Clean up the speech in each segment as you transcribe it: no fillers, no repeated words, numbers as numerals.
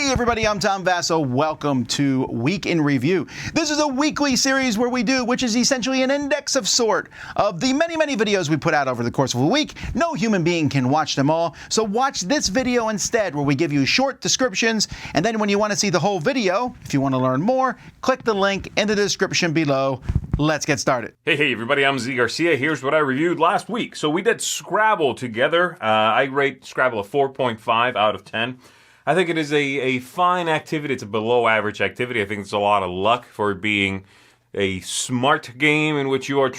Hey everybody, I'm Tom Vasel. Welcome to Week in Review. This is a weekly series where we do, which is essentially an index of sort of the many videos we put out over the course of a week. No human being can watch them all, so watch this video instead where we give you short descriptions, and then when you want to see the whole video, if you want to learn more, click the link in the description below. Let's get started. Hey everybody, I'm Garcia. Here's what I reviewed last week. So we did Scrabble together. I rate Scrabble a 4.5 out of 10. I think it is a fine activity. It's a below average activity. I think it's a lot of luck for it being a smart game in which you are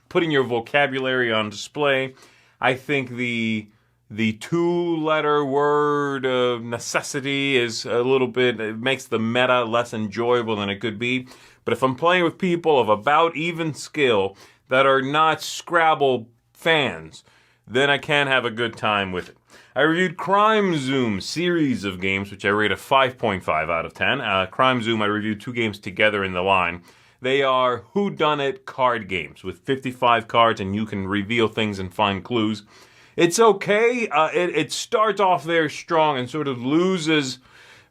putting your vocabulary on display. I think the two-letter word necessity is a little bit, it makes the meta less enjoyable than it could be. But if I'm playing with people of about even skill that are not Scrabble fans, then I can have a good time with it. I reviewed Crime Zoom series of games, which I rate a 5.5 out of 10. Crime Zoom, I reviewed two games together in the line. They are whodunit card games with 55 cards, and you can reveal things and find clues. It's okay. It starts off very strong and sort of loses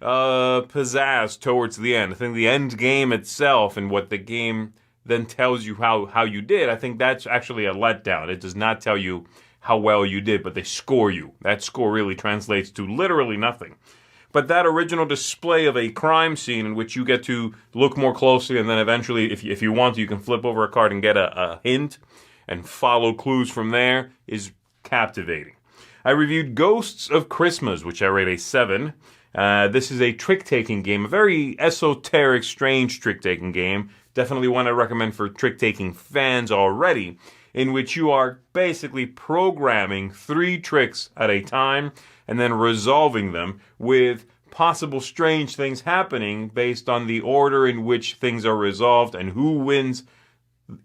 pizzazz towards the end. I think the end game itself and what the game then tells you how you did, I think that's actually a letdown. It does not tell you how well you did, but they score you. That score really translates to literally nothing. But that original display of a crime scene in which you get to look more closely, and then eventually, if you want to, you can flip over a card and get a hint and follow clues from there, is captivating. I reviewed Ghosts of Christmas, which I rate a 7. This is a trick-taking game, a very esoteric, strange trick-taking game. Definitely one I recommend for trick-taking fans already, in which you are basically programming 3 tricks at a time and then resolving them with possible strange things happening based on the order in which things are resolved and who wins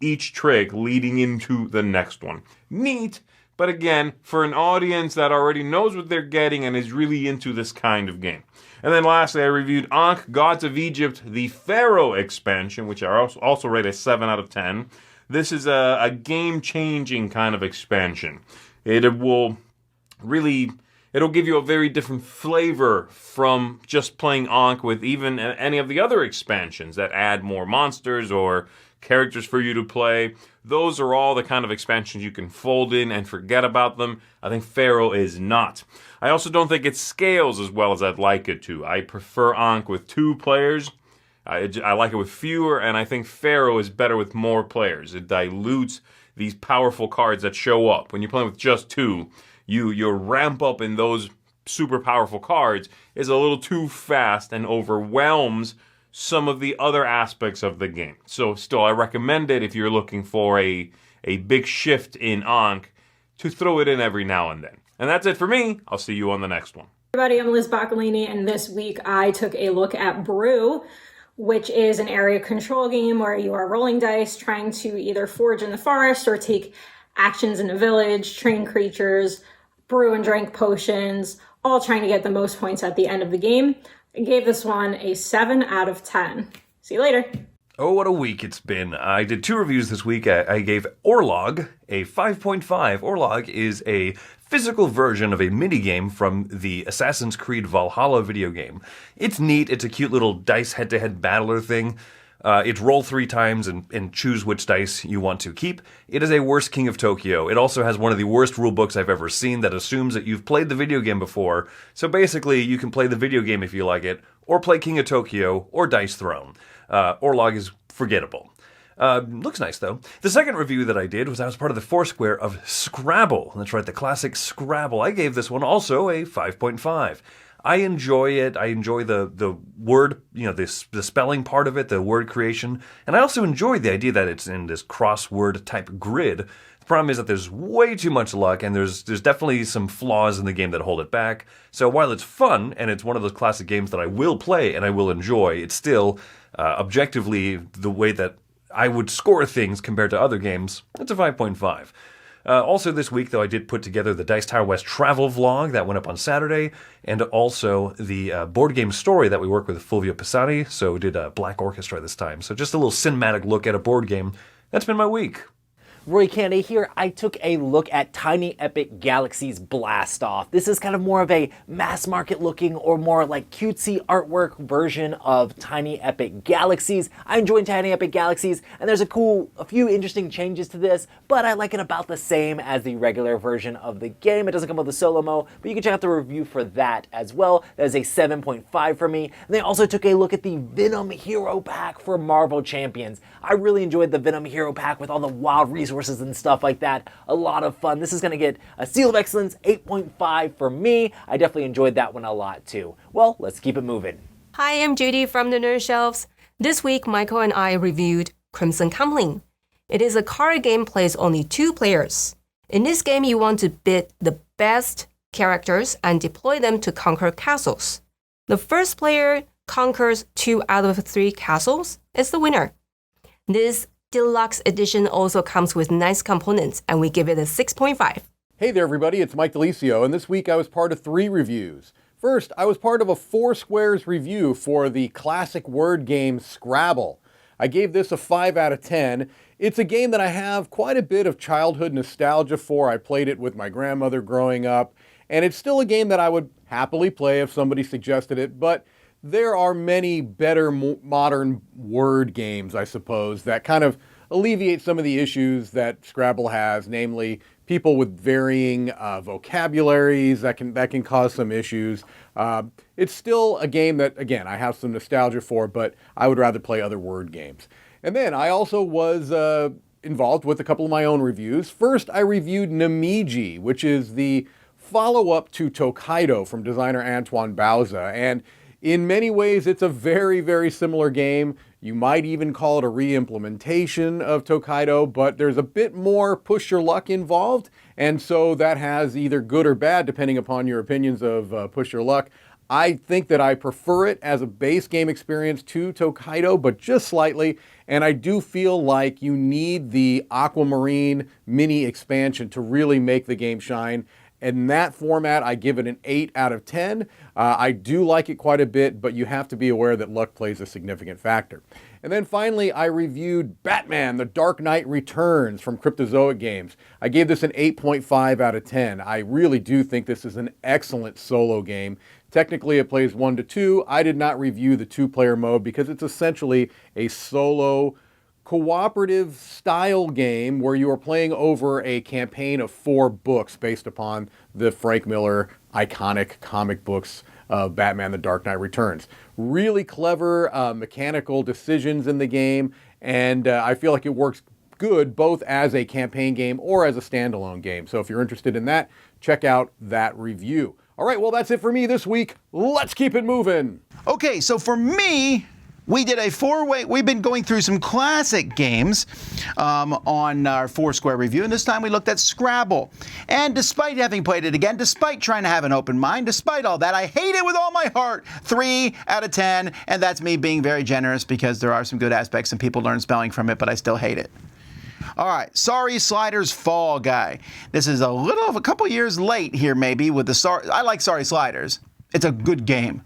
each trick leading into the next one. Neat, but again, for an audience that already knows what they're getting and is really into this kind of game. And then lastly, I reviewed Ankh, Gods of Egypt, the Pharaoh expansion, which I also rate a 7 out of 10. This is a game-changing kind of expansion. It'll give you a very different flavor from just playing Ankh with even any of the other expansions that add more monsters or characters for you to play. Those are all the kind of expansions you can fold in and forget about them. I think Pharaoh is not. I also don't think it scales as well as I'd like it to. I prefer Ankh with 2 players. I like it with fewer, and I think Pharaoh is better with more players. It dilutes these powerful cards that show up. When you're playing with just 2, your ramp up in those super powerful cards is a little too fast and overwhelms some of the other aspects of the game. So still, I recommend it if you're looking for a big shift in Ankh to throw it in every now and then. And that's it for me. I'll see you on the next one. Everybody, I'm Liz Boccolini, and this week I took a look at Brew, which is an area control game where you are rolling dice, trying to either forage in the forest or take actions in a village, train creatures, brew and drink potions, all trying to get the most points at the end of the game. I gave this one a 7 out of 10. See you later. Oh, what a week it's been. I did 2 reviews this week. I gave Orlog a 5.5. Orlog is a physical version of a minigame from the Assassin's Creed Valhalla video game. It's neat. It's a cute little dice head-to-head battler thing. It's roll 3 times and choose which dice you want to keep. It is a worse King of Tokyo. It also has one of the worst rulebooks I've ever seen that assumes that you've played the video game before. So basically, you can play the video game if you like it, or play King of Tokyo, or Dice Throne. Orlog is forgettable. Looks nice, though. The second review that I did was I was part of the Foursquare of Scrabble. That's right, the classic Scrabble. I gave this one also a 5.5. I enjoy it. I enjoy the word, the spelling part of it, the word creation. And I also enjoy the idea that it's in this crossword type grid. The problem is that there's way too much luck, and there's definitely some flaws in the game that hold it back. So while it's fun, and it's one of those classic games that I will play and I will enjoy, it's still objectively the way that I would score things compared to other games. It's a 5.5. Also this week, though, I did put together the Dice Tower West travel vlog that went up on Saturday, and also the board game story that we worked with Fulvio Pisani, so we did a Black Orchestra this time. So just a little cinematic look at a board game. That's been my week. Roy Cannaday here. I took a look at Tiny Epic Galaxies Blast Off. This is kind of more of a mass market looking or more like cutesy artwork version of Tiny Epic Galaxies. I enjoyed Tiny Epic Galaxies, and there's a few interesting changes to this, but I like it about the same as the regular version of the game. It doesn't come with a solo mode, but you can check out the review for that as well. That is a 7.5 for me. And they also took a look at the Venom Hero Pack for Marvel Champions. I really enjoyed the Venom Hero Pack with all the wild resources and stuff like that. A lot of fun. This is going to get a Seal of Excellence 8.5 for me. I definitely enjoyed that one a lot too. Well, let's keep it moving. Hi, I'm Judy from the Nerd Shelves. This week, Michael and I reviewed Crimson Cumbling. It is a card game plays only 2 players. In this game, you want to bid the best characters and deploy them to conquer castles. The first player conquers 2 out of 3 castles is the winner. This deluxe edition also comes with nice components, and we give it a 6.5. Hey there everybody, it's Mike DiLisio, and this week I was part of 3 reviews. First, I was part of a 4 Squares review for the classic word game Scrabble. I gave this a 5 out of 10. It's a game that I have quite a bit of childhood nostalgia for. I played it with my grandmother growing up, and it's still a game that I would happily play if somebody suggested it, but there are many better modern word games, I suppose, that kind of alleviate some of the issues that Scrabble has, namely people with varying vocabularies that can cause some issues. It's still a game that, again, I have some nostalgia for, but I would rather play other word games. And then I also was involved with a couple of my own reviews. First, I reviewed Namiji, which is the follow-up to Tokaido from designer Antoine Bauza, and in many ways, it's a very, very similar game. You might even call it a re-implementation of Tokaido, but there's a bit more push your luck involved, and so that has either good or bad, depending upon your opinions of push your luck. I think that I prefer it as a base game experience to Tokaido, but just slightly, and I do feel like you need the Aquamarine mini expansion to really make the game shine. In that format, I give it an 8 out of 10. I do like it quite a bit, but you have to be aware that luck plays a significant factor. And then finally, I reviewed Batman, The Dark Knight Returns from Cryptozoic Games. I gave this an 8.5 out of 10. I really do think this is an excellent solo game. Technically, it plays 1 to 2. I did not review the 2-player mode because it's essentially a solo cooperative style game where you are playing over a campaign of 4 books based upon the Frank Miller iconic comic books of Batman The Dark Knight Returns. Really clever mechanical decisions in the game, and I feel like it works good both as a campaign game or as a standalone game. So if you're interested in that, check out that review. All right, well, that's it for me this week. Let's keep it moving. Okay, so for me, we did a 4-way. We've been going through some classic games on our 4 Square review, and this time we looked at Scrabble. And despite having played it again, despite trying to have an open mind, despite all that, I hate it with all my heart. 3 out of 10, and that's me being very generous because there are some good aspects and people learn spelling from it, but I still hate it. All right, Sorry Sliders Fall Guy. This is a couple years late here maybe with the I like Sorry Sliders. It's a good game.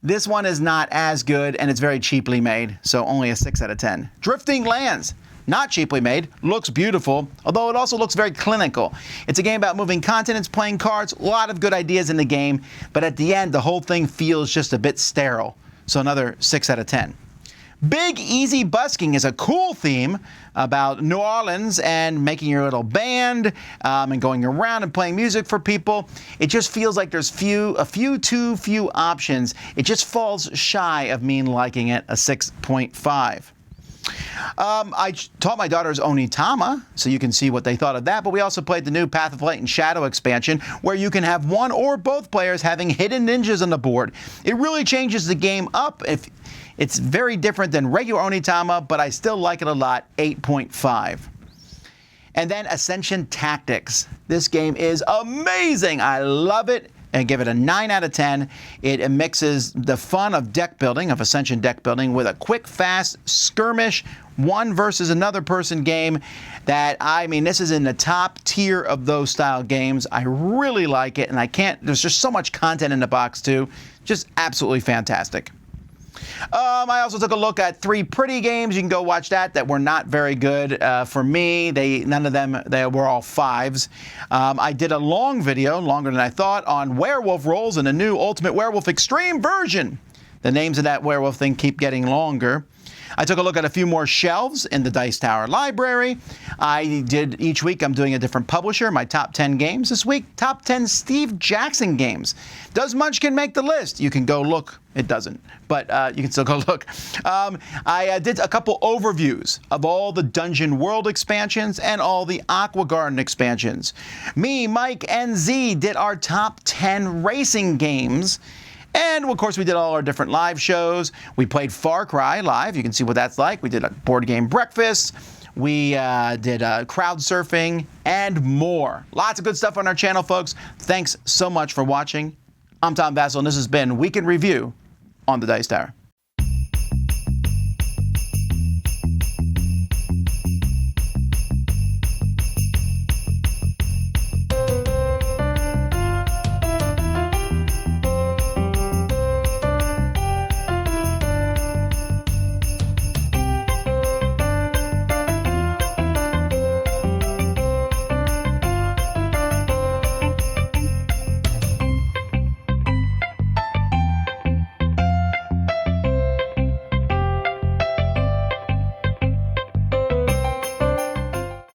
This one is not as good, and it's very cheaply made, so only a 6 out of 10. Drifting Lands, not cheaply made, looks beautiful, although it also looks very clinical. It's a game about moving continents, playing cards, a lot of good ideas in the game, but at the end, the whole thing feels just a bit sterile, so another 6 out of 10. Big Easy Busking is a cool theme about New Orleans and making your little band and going around and playing music for people. It just feels like there's too few options. It just falls shy of me liking it, a 6.5. I taught my daughters Onitama, so you can see what they thought of that, but we also played the new Path of Light and Shadow expansion, where you can have one or both players having hidden ninjas on the board. It really changes the game up. It's very different than regular Onitama, but I still like it a lot, 8.5. And then Ascension Tactics. This game is amazing. I love it. And give it a 9 out of 10. It mixes the fun of deck building, of Ascension deck building, with a quick, fast skirmish, one versus another person game that, this is in the top tier of those style games. I really like it, and there's just so much content in the box too. Just absolutely fantastic. I also took a look at 3 pretty games. You can go watch that were not very good for me. None of them, they were all 5s. I did a long video, longer than I thought, on werewolf rolls in the new Ultimate Werewolf Extreme version. The names of that werewolf thing keep getting longer. I took a look at a few more shelves in the Dice Tower library. Each week I'm doing a different publisher, my top 10 games. This week, top 10 Steve Jackson games. Does Munchkin make the list? You can go look. It doesn't, but you can still go look. I did a couple overviews of all the Dungeon World expansions and all the Aqua Garden expansions. Me, Mike, and Z did our top 10 racing games. And, of course, we did all our different live shows. We played Far Cry live. You can see what that's like. We did a board game breakfast. We did crowd surfing and more. Lots of good stuff on our channel, folks. Thanks so much for watching. I'm Tom Vasel, and this has been Week in Review on the Dice Tower.